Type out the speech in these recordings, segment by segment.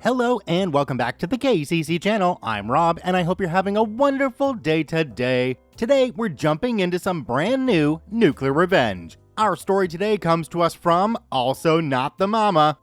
Hello and welcome back to the KCC channel. I'm Rob and I hope you're having a wonderful day today. Today we're jumping into some brand new Nuclear Revenge. Our story today comes to us from Also Not the Mama.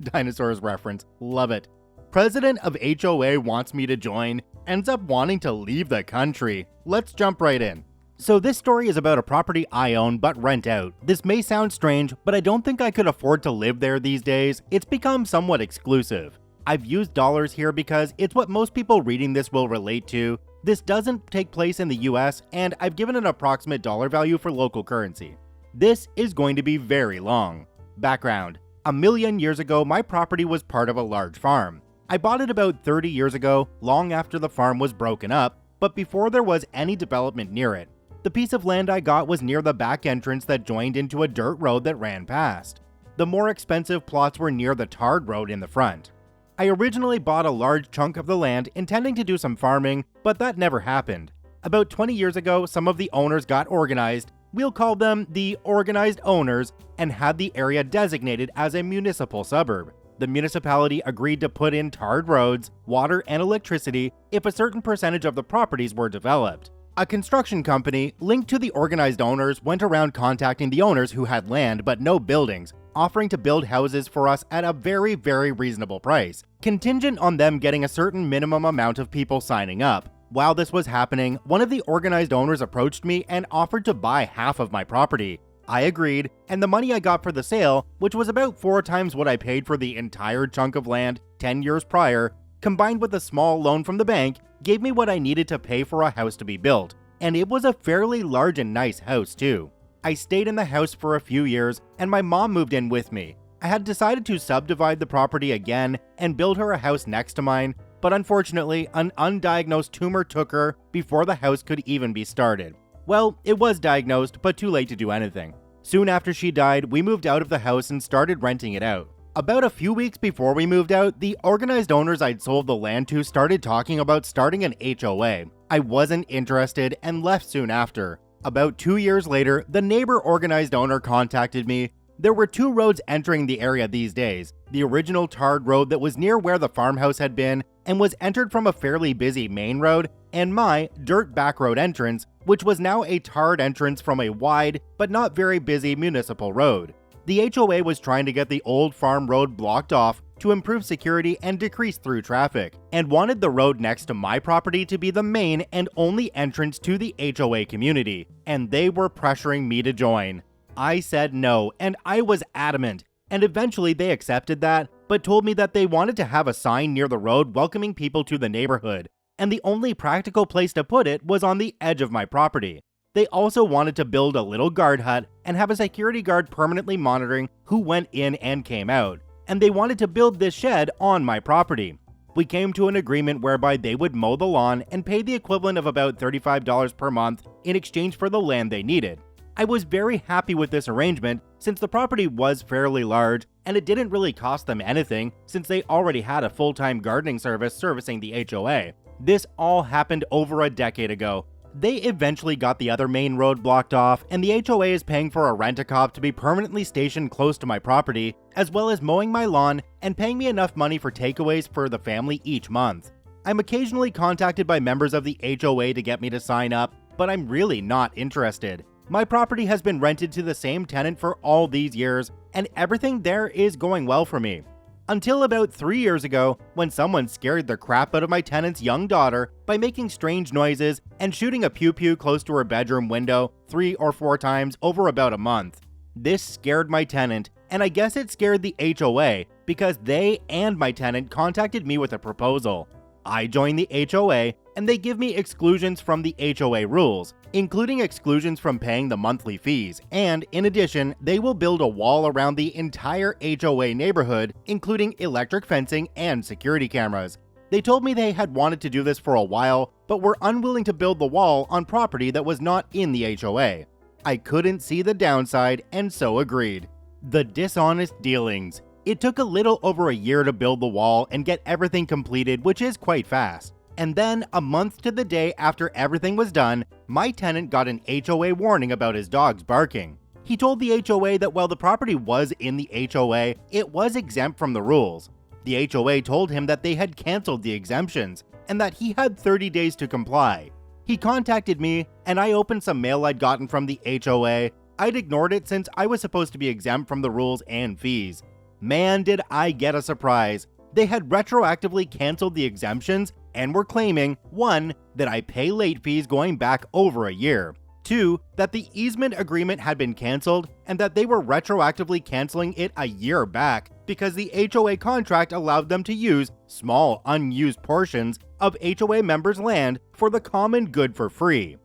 Dinosaurs reference, love it. President of HOA wants me to join, ends up wanting to leave the country. Let's jump right in. So this story is about a property I own but rent out. This may sound strange, but I don't think I could afford to live there these days. It's become somewhat exclusive. I've used dollars here because it's what most people reading this will relate to. This doesn't take place in the US, and I've given an approximate dollar value for local currency. This is going to be very long. Background: a million years ago, my property was part of a large farm. I bought it about 30 years ago, long after the farm was broken up, but before there was any development near it. The piece of land I got was near the back entrance that joined into a dirt road that ran past. The more expensive plots were near the tarred road in the front. I originally bought a large chunk of the land intending to do some farming, but that never happened. About 20 years ago, some of the owners got organized, we'll call them the organized owners, and had the area designated as a municipal suburb. The municipality agreed to put in tarred roads, water, and electricity if a certain percentage of the properties were developed. A construction company linked to the organized owners went around contacting the owners who had land but no buildings, offering to build houses for us at a very reasonable price, contingent on them getting a certain minimum amount of people signing up. While this was happening, one of the organized owners approached me and offered to buy half of my property. I agreed, and the money I got for the sale, which was about 4 times what I paid for the entire chunk of land 10 years prior, combined with a small loan from the bank, gave me what I needed to pay for a house to be built. And it was a fairly large and nice house too. I stayed in the house for a few years, and my mom moved in with me. I had decided to subdivide the property again and build her a house next to mine, but unfortunately, an undiagnosed tumor took her before the house could even be started. Well, it was diagnosed, but too late to do anything. Soon after she died, we moved out of the house and started renting it out. About a few weeks before we moved out, the organized owners I'd sold the land to started talking about starting an HOA. I wasn't interested and left soon after. About 2 years later, the neighbor organized owner contacted me. There were 2 roads entering the area these days. The original tarred road that was near where the farmhouse had been and was entered from a fairly busy main road, and my dirt back road entrance, which was now a tarred entrance from a wide but not very busy municipal road. The HOA was trying to get the old farm road blocked off to improve security and decrease through traffic, and wanted the road next to my property to be the main and only entrance to the HOA community, and they were pressuring me to join. I said no, and I was adamant, and eventually they accepted that, but told me that they wanted to have a sign near the road welcoming people to the neighborhood, and the only practical place to put it was on the edge of my property. They also wanted to build a little guard hut and have a security guard permanently monitoring who went in and came out, and they wanted to build this shed on my property. We came to an agreement whereby they would mow the lawn and pay the equivalent of about $35 per month in exchange for the land they needed. I was very happy with this arrangement since the property was fairly large and it didn't really cost them anything since they already had a full-time gardening service servicing the HOA. This all happened over a decade ago. They eventually got the other main road blocked off, and the HOA is paying for a rent-a-cop to be permanently stationed close to my property, as well as mowing my lawn and paying me enough money for takeaways for the family each month. I'm occasionally contacted by members of the HOA to get me to sign up, but I'm really not interested. My property has been rented to the same tenant for all these years, and everything there is going well for me. Until about 3 years ago, when someone scared the crap out of my tenant's young daughter by making strange noises and shooting a pew-pew close to her bedroom window 3 or 4 times over about a month. This scared my tenant, and I guess it scared the HOA because they and my tenant contacted me with a proposal. I joined the HOA, and they give me exclusions from the HOA rules, including exclusions from paying the monthly fees, and in addition, they will build a wall around the entire HOA neighborhood, including electric fencing and security cameras. They told me they had wanted to do this for a while, but were unwilling to build the wall on property that was not in the HOA. I couldn't see the downside, and so agreed. The dishonest dealings. It took a little over a year to build the wall and get everything completed, which is quite fast. And then, a month to the day after everything was done, my tenant got an HOA warning about his dogs barking. He told the HOA that while the property was in the HOA, it was exempt from the rules. The HOA told him that they had canceled the exemptions and that he had 30 days to comply. He contacted me and I opened some mail I'd gotten from the HOA. I'd ignored it since I was supposed to be exempt from the rules and fees. Man, did I get a surprise. They had retroactively canceled the exemptions and were claiming 1. That I pay late fees going back over a year, 2. That the easement agreement had been canceled and that they were retroactively canceling it a year back because the HOA contract allowed them to use small unused portions of HOA members' land for the common good for free,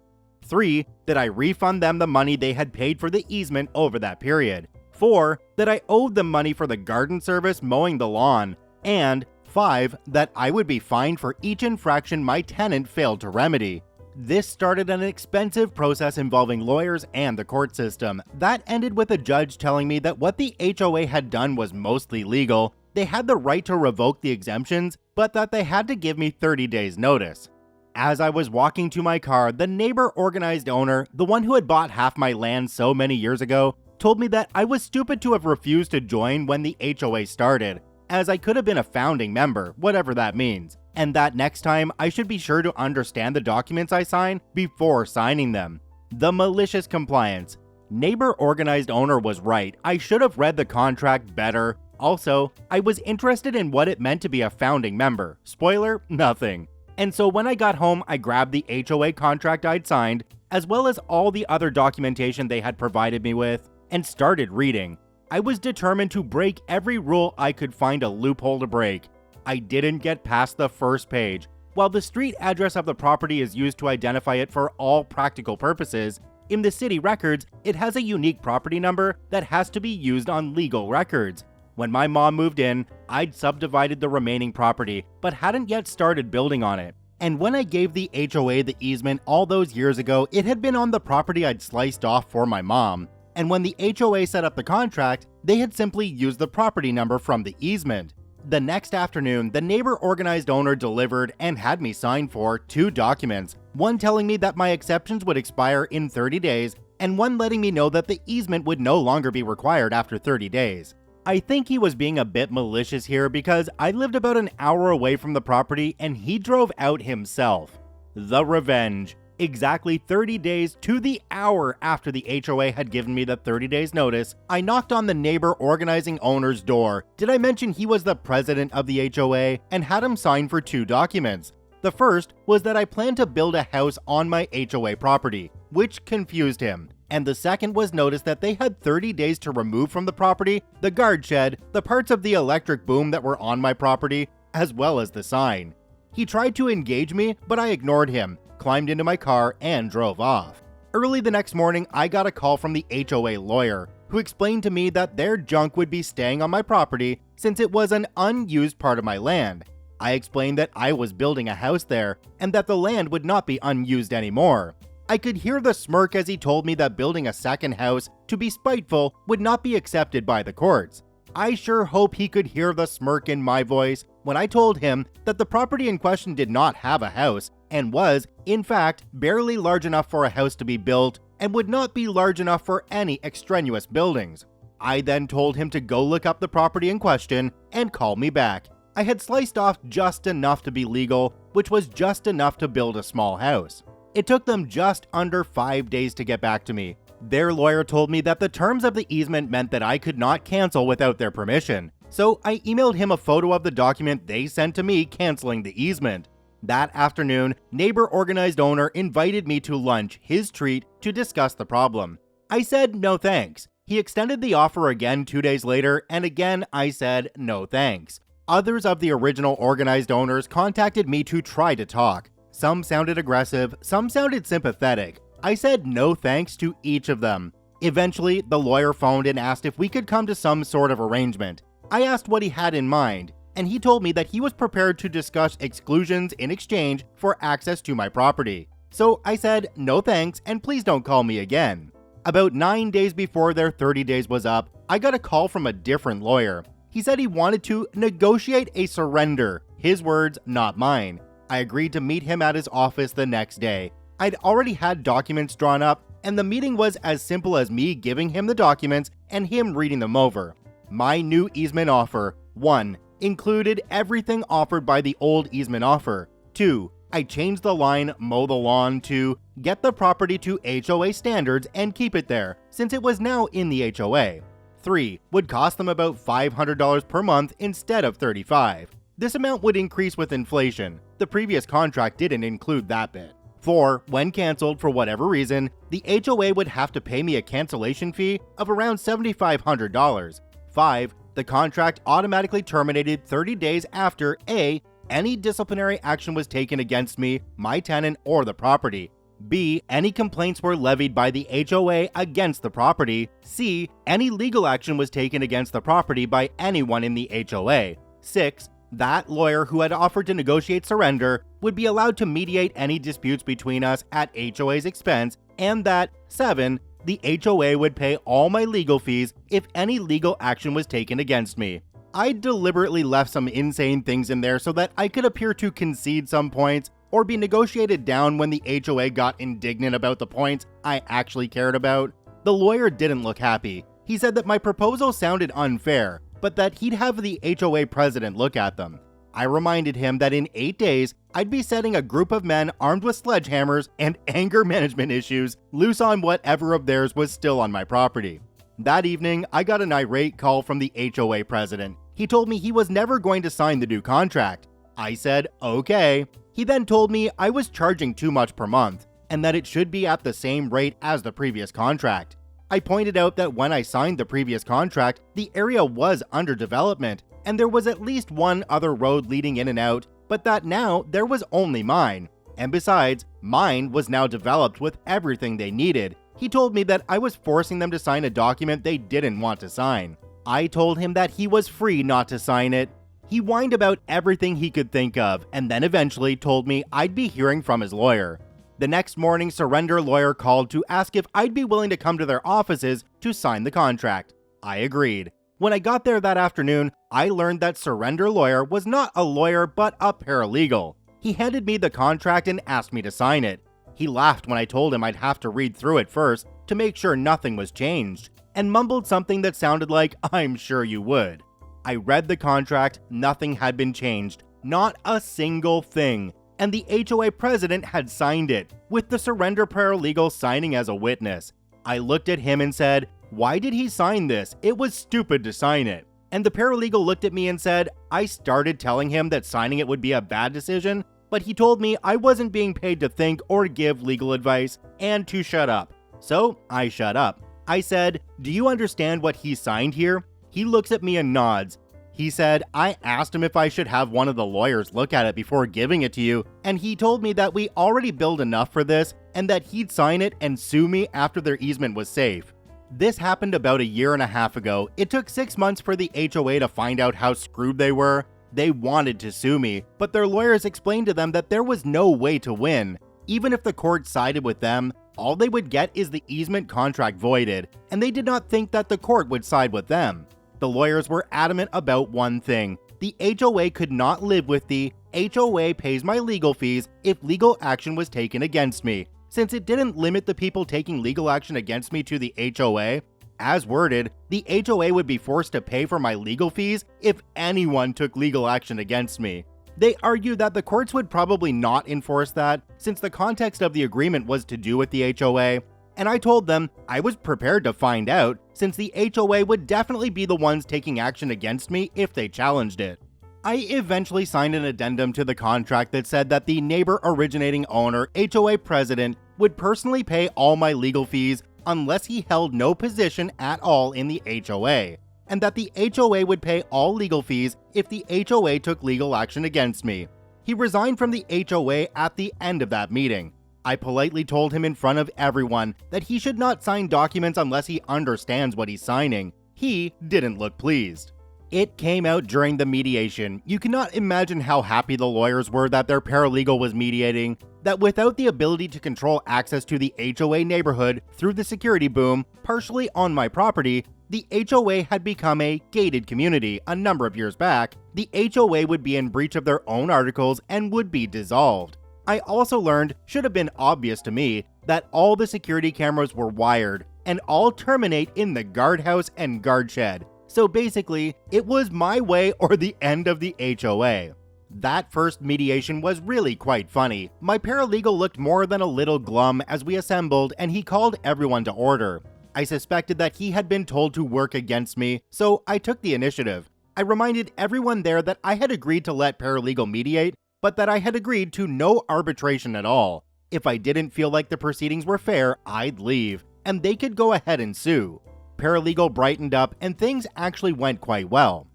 3. That I refund them the money they had paid for the easement over that period, 4. That I owed them money for the garden service mowing the lawn, and 5. That I would be fined for each infraction my tenant failed to remedy. This started an expensive process involving lawyers and the court system. That ended with a judge telling me that what the HOA had done was mostly legal. They had the right to revoke the exemptions, but that they had to give me 30 days notice. As I was walking to my car, the neighbor organized owner, the one who had bought half my land so many years ago, told me that I was stupid to have refused to join when the HOA started, as I could have been a founding member, whatever that means, and that next time I should be sure to understand the documents I sign before signing them. The malicious compliance. Neighbor organized owner was right. I should have read the contract better. Also, I was interested in what it meant to be a founding member. Spoiler, nothing. And so when I got home, I grabbed the HOA contract I'd signed, as well as all the other documentation they had provided me with, and started reading. I was determined to break every rule I could find a loophole to break. I didn't get past the first page. While the street address of the property is used to identify it for all practical purposes, in the city records, it has a unique property number that has to be used on legal records. When my mom moved in, I'd subdivided the remaining property, but hadn't yet started building on it. And when I gave the HOA the easement all those years ago, it had been on the property I'd sliced off for my mom. And when the HOA set up the contract, they had simply used the property number from the easement. The next afternoon, the neighbor organized owner delivered and had me sign for 2 documents, one telling me that my exceptions would expire in 30 days, and one letting me know that the easement would no longer be required after 30 days. I think he was being a bit malicious here because I lived about an hour away from the property and he drove out himself. The revenge. Exactly 30 days to the hour after the HOA had given me the 30 days notice, I knocked on the neighbor organizing owner's door. Did I mention he was the president of the HOA and had him sign for 2 documents? The first was that I planned to build a house on my HOA property, which confused him. And the second was notice that they had 30 days to remove from the property the guard shed, the parts of the electric boom that were on my property, as well as the sign. He tried to engage me, but I ignored him, climbed into my car, and drove off. Early the next morning, I got a call from the HOA lawyer, who explained to me that their junk would be staying on my property since it was an unused part of my land. I explained that I was building a house there, and that the land would not be unused anymore. I could hear the smirk as he told me that building a second house to be spiteful would not be accepted by the courts. I sure hope he could hear the smirk in my voice when I told him that the property in question did not have a house and was, in fact, barely large enough for a house to be built and would not be large enough for any extraneous buildings. I then told him to go look up the property in question and call me back. I had sliced off just enough to be legal, which was just enough to build a small house. It took them just under 5 days to get back to me. Their lawyer told me that the terms of the easement meant that I could not cancel without their permission. So I emailed him a photo of the document they sent to me canceling the easement. That afternoon, neighbor organized owner invited me to lunch, his treat, to discuss the problem. I said no thanks. He extended the offer again 2 days later, and again I said no thanks. Others of the original organized owners contacted me to try to talk. Some sounded aggressive, some sounded sympathetic. I said no thanks to each of them. Eventually, the lawyer phoned and asked if we could come to some sort of arrangement. I asked what he had in mind, and he told me that he was prepared to discuss exclusions in exchange for access to my property. So I said no thanks and please don't call me again. About 9 days before their 30 days was up, I got a call from a different lawyer. He said he wanted to negotiate a surrender. His words, not mine. I agreed to meet him at his office the next day. I'd already had documents drawn up, and the meeting was as simple as me giving him the documents and him reading them over. My new easement offer: 1. included everything offered by the old easement offer. 2. I changed the line mow the lawn to get the property to HOA standards and keep it there, since it was now in the HOA. 3. Would cost them about $500 per month instead of $35. This amount would increase with inflation. The previous contract didn't include that bit. 4. When canceled for whatever reason, the HOA would have to pay me a cancellation fee of around $7,500. 5. The contract automatically terminated 30 days after A. Any disciplinary action was taken against me, my tenant, or the property. B. Any complaints were levied by the HOA against the property. C. Any legal action was taken against the property by anyone in the HOA. 6. That lawyer who had offered to negotiate surrender would be allowed to mediate any disputes between us at HOA's expense, and that 7. The HOA would pay all my legal fees if any legal action was taken against me. I deliberately left some insane things in there so that I could appear to concede some points or be negotiated down when the HOA got indignant about the points I actually cared about. The lawyer didn't look happy. He said that my proposal sounded unfair, but that he'd have the HOA president look at them. I reminded him that in 8 days, I'd be setting a group of men armed with sledgehammers and anger management issues loose on whatever of theirs was still on my property. That evening, I got an irate call from the HOA president. He told me he was never going to sign the new contract. I said, okay. He then told me I was charging too much per month, and that it should be at the same rate as the previous contract. I pointed out that when I signed the previous contract, the area was under development, and there was at least one other road leading in and out, but that now there was only mine. And besides, mine was now developed with everything they needed. He told me that I was forcing them to sign a document they didn't want to sign. I told him that he was free not to sign it. He whined about everything he could think of, and then eventually told me I'd be hearing from his lawyer. The next morning, surrender lawyer called to ask if I'd be willing to come to their offices to sign the contract. I agreed. When I got there that afternoon, I learned that surrender lawyer was not a lawyer but a paralegal. He handed me the contract and asked me to sign it. He laughed when I told him I'd have to read through it first to make sure nothing was changed, and mumbled something that sounded like, "I'm sure you would." I read the contract, nothing had been changed, not a single thing, and the HOA president had signed it, with the surrender paralegal signing as a witness. I looked at him and said, "Why did he sign this? It was stupid to sign it." And the paralegal looked at me and said, I started telling him that signing it would be a bad decision, but he told me I wasn't being paid to think or give legal advice, and to shut up. So I shut up. I said, "Do you understand what he signed here?" He looks at me and nods. He said, "I asked him if I should have one of the lawyers look at it before giving it to you, and he told me that we already billed enough for this, and that he'd sign it and sue me after their easement was safe." This happened about a year and a half ago. It took 6 months for the HOA to find out how screwed they were. They wanted to sue me, but their lawyers explained to them that there was no way to win. Even if the court sided with them, all they would get is the easement contract voided, and they did not think that the court would side with them. The lawyers were adamant about one thing. The HOA could not live with the HOA pays my legal fees if legal action was taken against me, since it didn't limit the people taking legal action against me to the HOA. As worded, the HOA would be forced to pay for my legal fees if anyone took legal action against me. They argued that the courts would probably not enforce that, since the context of the agreement was to do with the HOA, and I told them I was prepared to find out, since the HOA would definitely be the ones taking action against me if they challenged it. I eventually signed an addendum to the contract that said that the neighbor originating owner, HOA president, would personally pay all my legal fees unless he held no position at all in the HOA, and that the HOA would pay all legal fees if the HOA took legal action against me. He resigned from the HOA at the end of that meeting. I politely told him in front of everyone that he should not sign documents unless he understands what he's signing. He didn't look pleased. It came out during the mediation. You cannot imagine how happy the lawyers were that their paralegal was mediating, that without the ability to control access to the HOA neighborhood through the security boom, partially on my property, the HOA had become a gated community a number of years back. The HOA would be in breach of their own articles and would be dissolved. I also learned, should have been obvious to me, that all the security cameras were wired and all terminate in the guardhouse and guard shed. So basically, it was my way or the end of the HOA. That first mediation was really quite funny. My paralegal looked more than a little glum as we assembled, and he called everyone to order. I suspected that he had been told to work against me, so I took the initiative. I reminded everyone there that I had agreed to let paralegal mediate, but that I had agreed to no arbitration at all. If I didn't feel like the proceedings were fair, I'd leave, and they could go ahead and sue. Paralegal brightened up, and things actually went quite well.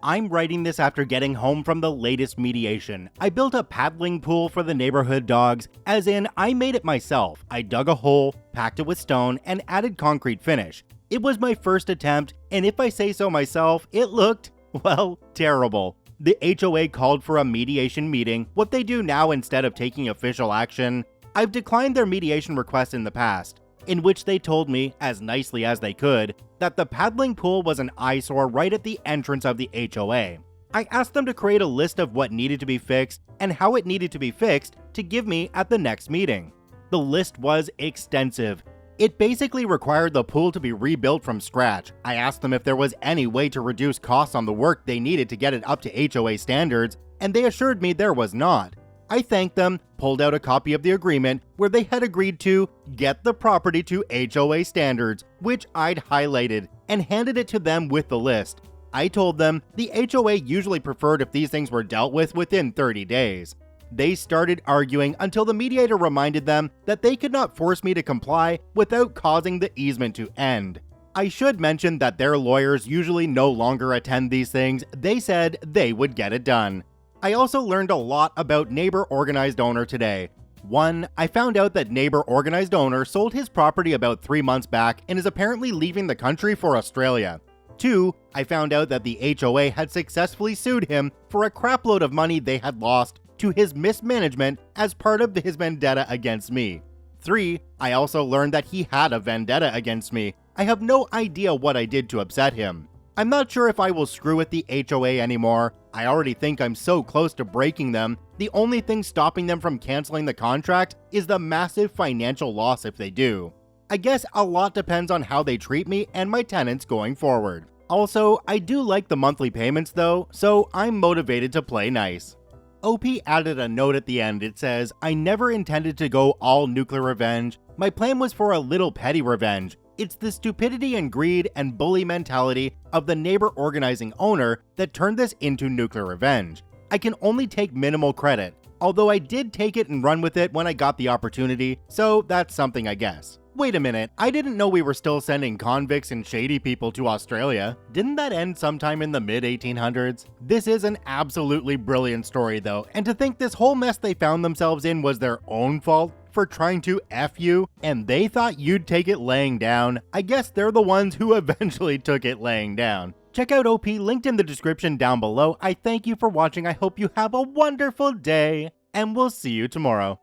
I'm writing this after getting home from the latest mediation. I built a paddling pool for the neighborhood dogs, as in I made it myself. I dug a hole, packed it with stone, and added concrete finish. It was my first attempt, and if I say so myself, it looked, well, terrible. The HOA called for a mediation meeting, what they do now instead of taking official action. I've declined their mediation request in the past, in which they told me, as nicely as they could, that the paddling pool was an eyesore right at the entrance of the HOA. I asked them to create a list of what needed to be fixed and how it needed to be fixed to give me at the next meeting. The list was extensive. It basically required the pool to be rebuilt from scratch. I asked them if there was any way to reduce costs on the work they needed to get it up to HOA standards, and they assured me there was not. I thanked them, pulled out a copy of the agreement where they had agreed to get the property to HOA standards, which I'd highlighted, and handed it to them with the list. I told them the HOA usually preferred if these things were dealt with within 30 days. They started arguing until the mediator reminded them that they could not force me to comply without causing the easement to end. I should mention that their lawyers usually no longer attend these things. They said they would get it done. I also learned a lot about Neighbor Organized Owner today. 1. I found out that Neighbor Organized Owner sold his property about 3 months back and is apparently leaving the country for Australia. 2. I found out that the HOA had successfully sued him for a crapload of money they had lost to his mismanagement as part of his vendetta against me. 3. I also learned that he had a vendetta against me. I have no idea what I did to upset him. I'm not sure if I will screw with the HOA anymore. I already think I'm so close to breaking them. The only thing stopping them from canceling the contract is the massive financial loss if they do. I guess a lot depends on how they treat me and my tenants going forward. Also, I do like the monthly payments though, so I'm motivated to play nice. OP added a note at the end. It says, I never intended to go all nuclear revenge. My plan was for a little petty revenge. It's the stupidity and greed and bully mentality of the neighbor organizing owner that turned this into nuclear revenge. I can only take minimal credit, although I did take it and run with it when I got the opportunity, so that's something I guess. Wait a minute, I didn't know we were still sending convicts and shady people to Australia. Didn't that end sometime in the mid-1800s? This is an absolutely brilliant story though, and to think this whole mess they found themselves in was their own fault for trying to F you, and they thought you'd take it laying down. I guess they're the ones who eventually took it laying down. Check out OP, linked in the description down below. I thank you for watching. I hope you have a wonderful day, and we'll see you tomorrow.